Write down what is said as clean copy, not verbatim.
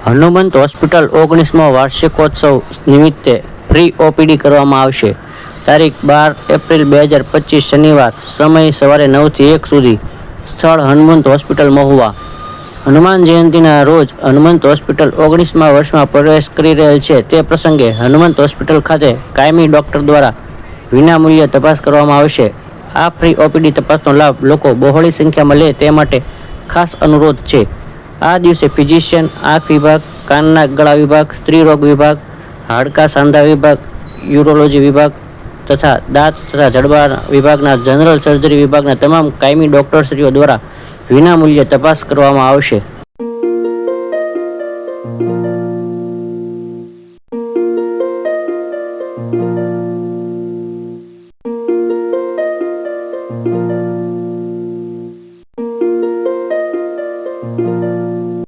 Hanumant hospital 19મો વાર્ષિકોત્સવ નિમિત્તે free OPD કરવામાં આવશે. તારીખ 12 એપ્રિલ 2025 શનિવાર. સમય સવારે 9 થી 1 સુધી. સ્થળ હનુમંત હોસ્પિટલ મહુવા. હનુમાન જયંતિના રોજ હનુમંત હોસ્પિટલ 19મા વર્ષમાં પ્રવેશ કરી રહેલ છે. તે પ્રસંગે હનુમંત હોસ્પિટલ ખાતે કાયમી ડોક્ટર દ્વારા વિનામૂલ્યે તપાસ કરવામાં આવશે. આ ફ્રી ઓપીડી તપાસનો લાભ લોકો બહોળી સંખ્યામાં લે તે માટે ખાસ અનુરોધ છે. આ દિવસે ફિઝિશિયન, આંખ વિભાગ, કાન નાક ગળા વિભાગ, સ્ત્રી રોગ વિભાગ, હાડકા સાંધા વિભાગ, યુરોલોજી વિભાગ તથા દાંત તથા જડબા વિભાગના જનરલ સર્જરી વિભાગના તમામ કાયમી ડોક્ટરશ્રીઓ દ્વારા વિનામૂલ્યે તપાસ કરવામાં આવશે.